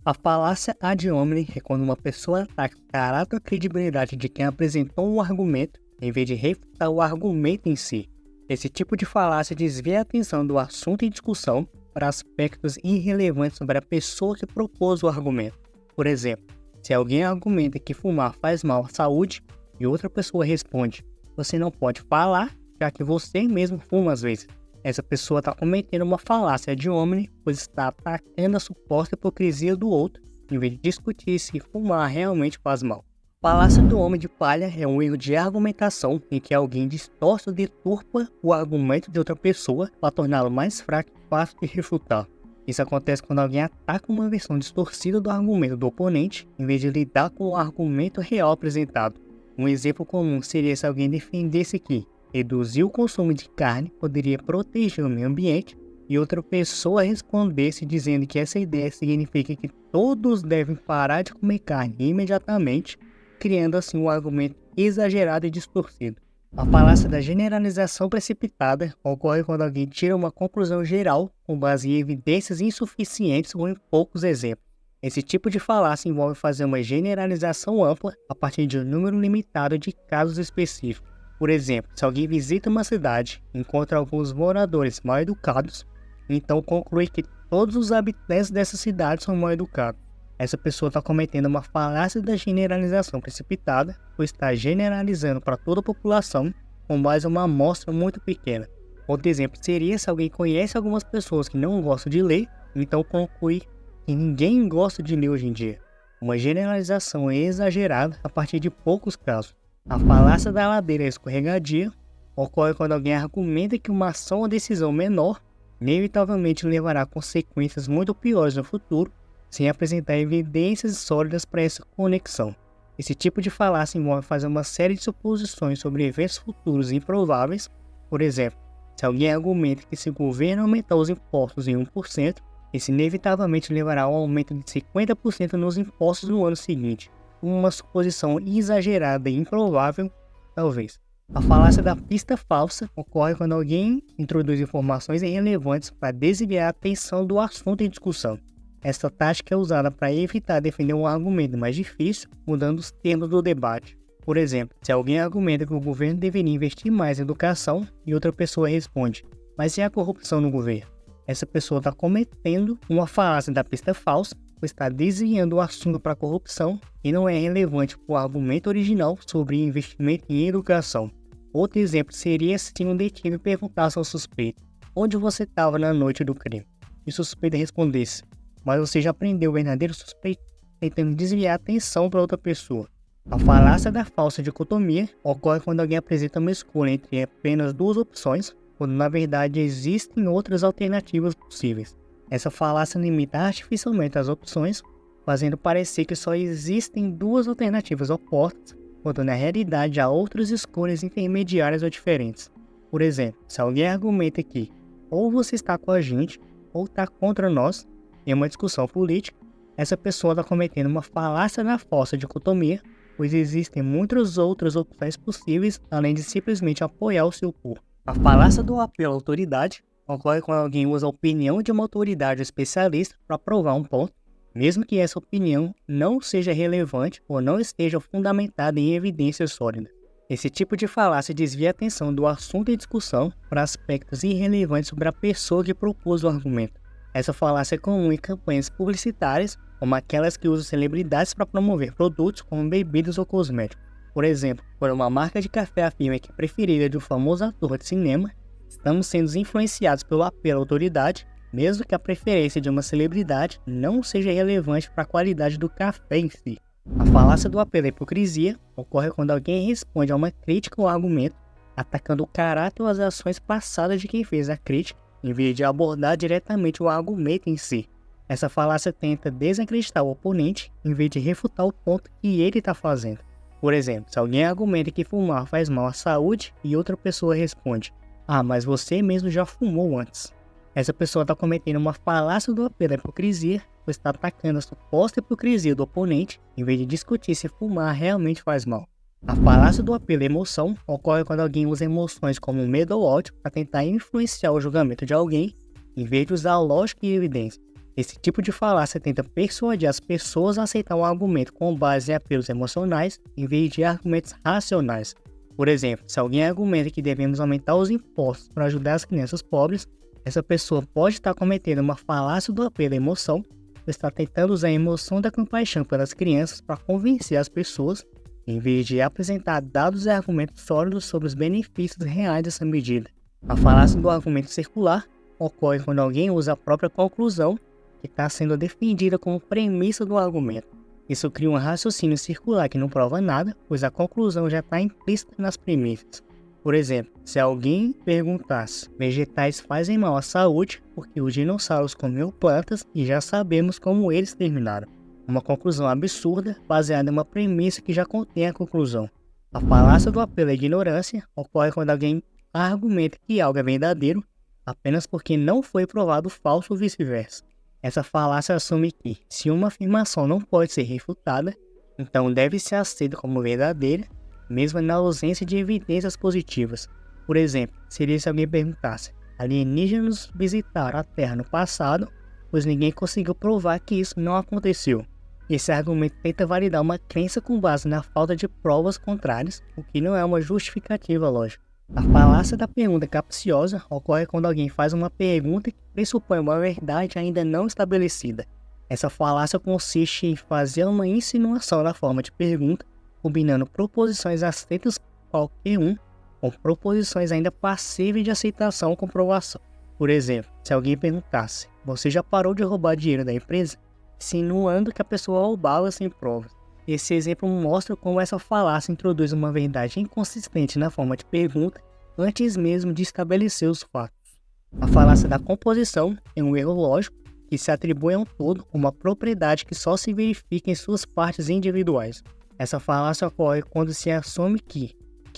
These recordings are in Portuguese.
A falácia ad hominem é quando uma pessoa ataca o caráter ou credibilidade de quem apresentou um argumento, em vez de refutar o argumento em si. Esse tipo de falácia desvia a atenção do assunto em discussão para aspectos irrelevantes sobre a pessoa que propôs o argumento. Por exemplo, se alguém argumenta que fumar faz mal à saúde e outra pessoa responde: "Você não pode falar, já que você mesmo fuma às vezes." Essa pessoa está cometendo uma falácia ad hominem, pois está atacando a suposta hipocrisia do outro, em vez de discutir se fumar realmente faz mal. Falácia do homem de palha é um erro de argumentação em que alguém distorce ou deturpa o argumento de outra pessoa para torná-lo mais fraco e fácil de refutar. Isso acontece quando alguém ataca uma versão distorcida do argumento do oponente, em vez de lidar com o argumento real apresentado. Um exemplo comum seria se alguém defendesse que reduzir o consumo de carne poderia proteger o meio ambiente e outra pessoa respondesse dizendo que essa ideia significa que todos devem parar de comer carne imediatamente, criando assim um argumento exagerado e distorcido. A falácia da generalização precipitada ocorre quando alguém tira uma conclusão geral com base em evidências insuficientes ou em poucos exemplos. Esse tipo de falácia envolve fazer uma generalização ampla a partir de um número limitado de casos específicos. Por exemplo, se alguém visita uma cidade e encontra alguns moradores mal educados, então conclui que todos os habitantes dessa cidade são mal educados. Essa pessoa está cometendo uma falácia da generalização precipitada, pois está generalizando para toda a população com base em uma amostra muito pequena. Outro exemplo seria se alguém conhece algumas pessoas que não gostam de ler, então conclui que ninguém gosta de ler hoje em dia. Uma generalização exagerada a partir de poucos casos. A falácia da ladeira escorregadia ocorre quando alguém argumenta que uma ação ou decisão menor inevitavelmente levará a consequências muito piores no futuro, sem apresentar evidências sólidas para essa conexão. Esse tipo de falácia envolve fazer uma série de suposições sobre eventos futuros improváveis. Por exemplo, se alguém argumenta que se o governo aumentar os impostos em 1%, isso inevitavelmente levará a um aumento de 50% nos impostos no ano seguinte. Uma suposição exagerada e improvável, talvez. A falácia da pista falsa ocorre quando alguém introduz informações irrelevantes para desviar a atenção do assunto em discussão. Essa tática é usada para evitar defender um argumento mais difícil, mudando os termos do debate. Por exemplo, se alguém argumenta que o governo deveria investir mais em educação e outra pessoa responde: "Mas e a corrupção no governo?" Essa pessoa está cometendo uma falácia da pista falsa, pois está desviando o assunto para a corrupção e não é relevante para o argumento original sobre investimento em educação. Outro exemplo seria se um detido perguntasse ao suspeito: "Onde você estava na noite do crime?" E o suspeito respondesse: "Mas você já prendeu o verdadeiro suspeito?", tentando desviar a atenção para outra pessoa. A falácia da falsa dicotomia ocorre quando alguém apresenta uma escolha entre apenas duas opções, quando na verdade existem outras alternativas possíveis. Essa falácia limita artificialmente as opções, fazendo parecer que só existem duas alternativas opostas, quando na realidade há outras escolhas intermediárias ou diferentes. Por exemplo, se alguém argumenta que ou você está com a gente ou está contra nós em uma discussão política, essa pessoa está cometendo uma falácia na falsa dicotomia, pois existem muitas outras opções possíveis além de simplesmente apoiar o seu povo. A falácia do apelo à autoridade ocorre quando alguém usa a opinião de uma autoridade especialista para provar um ponto, mesmo que essa opinião não seja relevante ou não esteja fundamentada em evidências sólidas. Esse tipo de falácia desvia a atenção do assunto em discussão para aspectos irrelevantes sobre a pessoa que propôs o argumento. Essa falácia é comum em campanhas publicitárias, como aquelas que usam celebridades para promover produtos como bebidas ou cosméticos. Por exemplo, quando uma marca de café afirma que é preferida de um famoso ator de cinema, estamos sendo influenciados pelo apelo à autoridade, mesmo que a preferência de uma celebridade não seja relevante para a qualidade do café em si. A falácia do apelo à hipocrisia ocorre quando alguém responde a uma crítica ou argumento, atacando o caráter ou as ações passadas de quem fez a crítica, em vez de abordar diretamente o argumento em si. Essa falácia tenta desacreditar o oponente, em vez de refutar o ponto que ele está fazendo. Por exemplo, se alguém argumenta que fumar faz mal à saúde e outra pessoa responde: "Ah, mas você mesmo já fumou antes." Essa pessoa está cometendo uma falácia do apelo à hipocrisia, pois está atacando a suposta hipocrisia do oponente, em vez de discutir se fumar realmente faz mal. A falácia do apelo à emoção ocorre quando alguém usa emoções como medo ou ódio para tentar influenciar o julgamento de alguém, em vez de usar lógica e evidência. Esse tipo de falácia tenta persuadir as pessoas a aceitar um argumento com base em apelos emocionais em vez de argumentos racionais. Por exemplo, se alguém argumenta que devemos aumentar os impostos para ajudar as crianças pobres, essa pessoa pode estar cometendo uma falácia do apelo à emoção, ou está tentando usar a emoção da compaixão pelas crianças para convencer as pessoas, em vez de apresentar dados e argumentos sólidos sobre os benefícios reais dessa medida. A falácia do argumento circular ocorre quando alguém usa a própria conclusão que está sendo defendida como premissa do argumento. Isso cria um raciocínio circular que não prova nada, pois a conclusão já está implícita nas premissas. Por exemplo, se alguém perguntasse: vegetais fazem mal à saúde porque os dinossauros comiam plantas e já sabemos como eles terminaram. Uma conclusão absurda baseada em uma premissa que já contém a conclusão. A falácia do apelo à ignorância ocorre quando alguém argumenta que algo é verdadeiro apenas porque não foi provado falso ou vice-versa. Essa falácia assume que, se uma afirmação não pode ser refutada, então deve ser aceita como verdadeira, mesmo na ausência de evidências positivas. Por exemplo, seria se alguém perguntasse: alienígenas visitaram a Terra no passado, pois ninguém conseguiu provar que isso não aconteceu. Esse argumento tenta validar uma crença com base na falta de provas contrárias, o que não é uma justificativa lógica. A falácia da pergunta capciosa ocorre quando alguém faz uma pergunta que pressupõe uma verdade ainda não estabelecida. Essa falácia consiste em fazer uma insinuação na forma de pergunta, combinando proposições aceitas por qualquer um com proposições ainda passíveis de aceitação ou comprovação. Por exemplo, se alguém perguntasse: você já parou de roubar dinheiro da empresa? Insinuando que a pessoa roubava sem provas. Esse exemplo mostra como essa falácia introduz uma verdade inconsistente na forma de pergunta antes mesmo de estabelecer os fatos. A falácia da composição é um erro lógico que se atribui a um todo uma propriedade que só se verifica em suas partes individuais. Essa falácia ocorre quando se assume que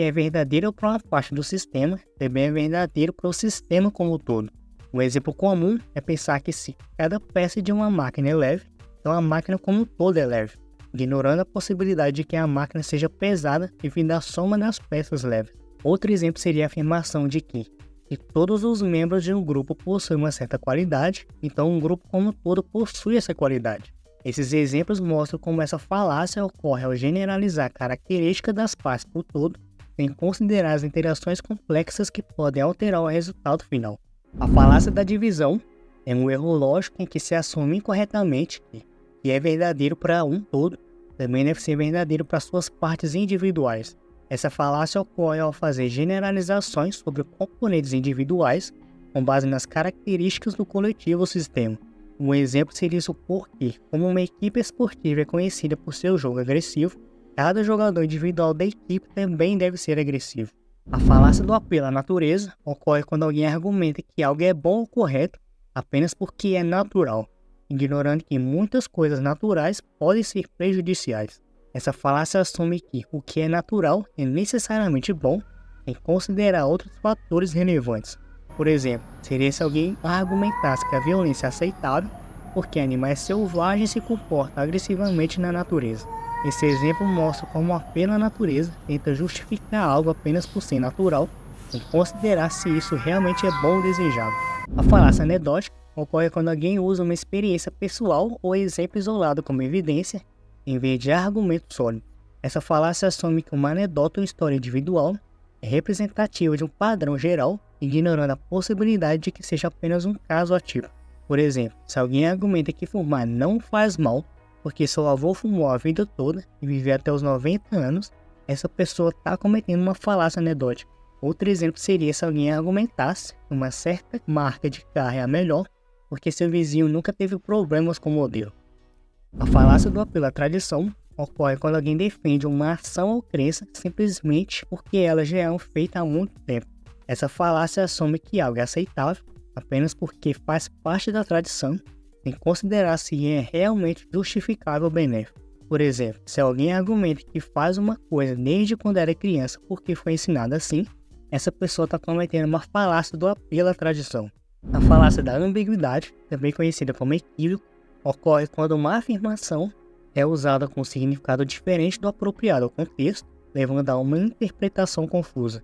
é verdadeiro para uma parte do sistema, também é verdadeiro para o sistema como um todo. Um exemplo comum é pensar que se cada peça de uma máquina é leve, então a máquina como um todo é leve, ignorando a possibilidade de que a máquina seja pesada devido à soma das peças leves. Outro exemplo seria a afirmação de que, se todos os membros de um grupo possuem uma certa qualidade, então um grupo como um todo possui essa qualidade. Esses exemplos mostram como essa falácia ocorre ao generalizar características das partes por todo, sem considerar as interações complexas que podem alterar o resultado final. A falácia da divisão é um erro lógico em que se assume incorretamente que é verdadeiro para um todo, também deve ser verdadeiro para suas partes individuais. Essa falácia ocorre ao fazer generalizações sobre componentes individuais com base nas características do coletivo ou sistema. Um exemplo seria isso porque, como uma equipe esportiva é conhecida por seu jogo agressivo, cada jogador individual da equipe também deve ser agressivo. A falácia do apelo à natureza ocorre quando alguém argumenta que algo é bom ou correto apenas porque é natural, ignorando que muitas coisas naturais podem ser prejudiciais. Essa falácia assume que o que é natural é necessariamente bom sem considerar outros fatores relevantes. Por exemplo, seria se alguém argumentasse que a violência é aceitável porque animais selvagens se comportam agressivamente na natureza. Esse exemplo mostra como o apelo à natureza tenta justificar algo apenas por ser natural, sem considerar se isso realmente é bom ou desejável. A falácia anedótica ocorre quando alguém usa uma experiência pessoal ou exemplo isolado como evidência, em vez de argumento sólido. Essa falácia assume que uma anedota ou história individual é representativa de um padrão geral, ignorando a possibilidade de que seja apenas um caso atípico. Por exemplo, se alguém argumenta que fumar não faz mal, porque seu avô fumou a vida toda e viveu até os 90 anos, essa pessoa está cometendo uma falácia anedótica. Outro exemplo seria se alguém argumentasse que uma certa marca de carro é a melhor, porque seu vizinho nunca teve problemas com o modelo. A falácia do apelo à tradição ocorre quando alguém defende uma ação ou crença simplesmente porque ela já é feita há muito tempo. Essa falácia assume que algo é aceitável apenas porque faz parte da tradição, sem considerar se é realmente justificável ou benéfico. Por exemplo, se alguém argumenta que faz uma coisa desde quando era criança porque foi ensinado assim, essa pessoa está cometendo uma falácia do apelo à tradição. A falácia da ambiguidade, também conhecida como equívoco, ocorre quando uma afirmação é usada com um significado diferente do apropriado ao contexto, levando a uma interpretação confusa.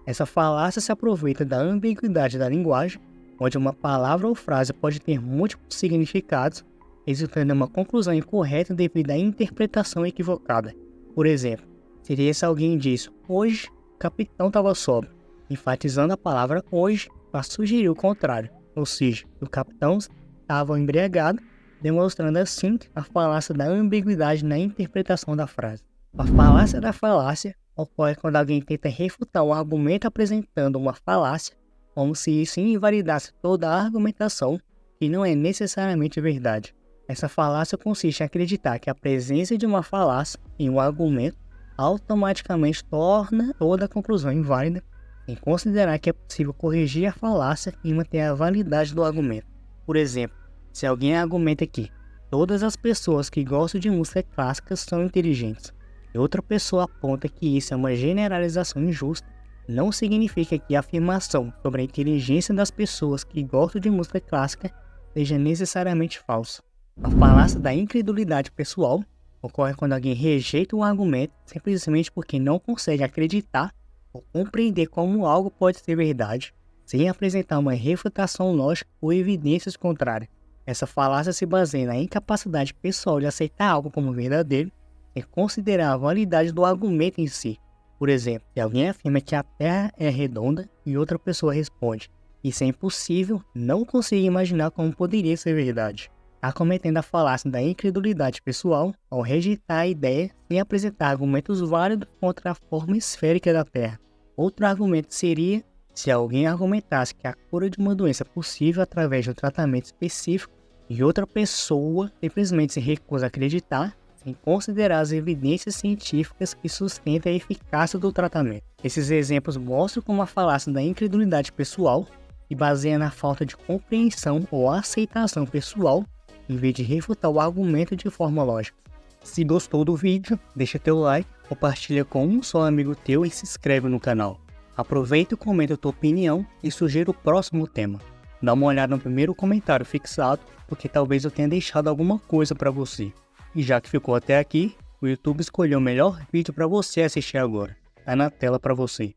Essa falácia se aproveita da ambiguidade da linguagem onde uma palavra ou frase pode ter múltiplos significados, resultando em uma conclusão incorreta devido à interpretação equivocada. Por exemplo, seria se alguém diz, hoje o capitão estava sóbrio, enfatizando a palavra hoje para sugerir o contrário, ou seja, o capitão estava embriagado, demonstrando assim a falácia da ambiguidade na interpretação da frase. A falácia da falácia ocorre quando alguém tenta refutar um argumento apresentando uma falácia, como se isso invalidasse toda a argumentação, que não é necessariamente verdade. Essa falácia consiste em acreditar que a presença de uma falácia em um argumento automaticamente torna toda a conclusão inválida, em considerar que é possível corrigir a falácia e manter a validade do argumento. Por exemplo, se alguém argumenta que todas as pessoas que gostam de música clássica são inteligentes, e outra pessoa aponta que isso é uma generalização injusta, não significa que a afirmação sobre a inteligência das pessoas que gostam de música clássica seja necessariamente falsa. A falácia da incredulidade pessoal ocorre quando alguém rejeita um argumento simplesmente porque não consegue acreditar ou compreender como algo pode ser verdade, sem apresentar uma refutação lógica ou evidências contrárias. Essa falácia se baseia na incapacidade pessoal de aceitar algo como verdadeiro sem considerar a validade do argumento em si. Por exemplo, se alguém afirma que a Terra é redonda e outra pessoa responde, isso é impossível, não consigo imaginar como poderia ser verdade. Está cometendo a falácia da incredulidade pessoal ao rejeitar a ideia sem apresentar argumentos válidos contra a forma esférica da Terra. Outro argumento seria se alguém argumentasse que a cura de uma doença é possível através de um tratamento específico e outra pessoa simplesmente se recusa a acreditar sem considerar as evidências científicas que sustentam a eficácia do tratamento. Esses exemplos mostram como a falácia da incredulidade pessoal se baseia na falta de compreensão ou aceitação pessoal em vez de refutar o argumento de forma lógica. Se gostou do vídeo, deixa teu like, compartilha com um só amigo teu e se inscreve no canal. Aproveita e comenta a tua opinião e sugira o próximo tema. Dá uma olhada no primeiro comentário fixado, porque talvez eu tenha deixado alguma coisa para você. E já que ficou até aqui, o YouTube escolheu o melhor vídeo para você assistir agora. Tá na tela para você.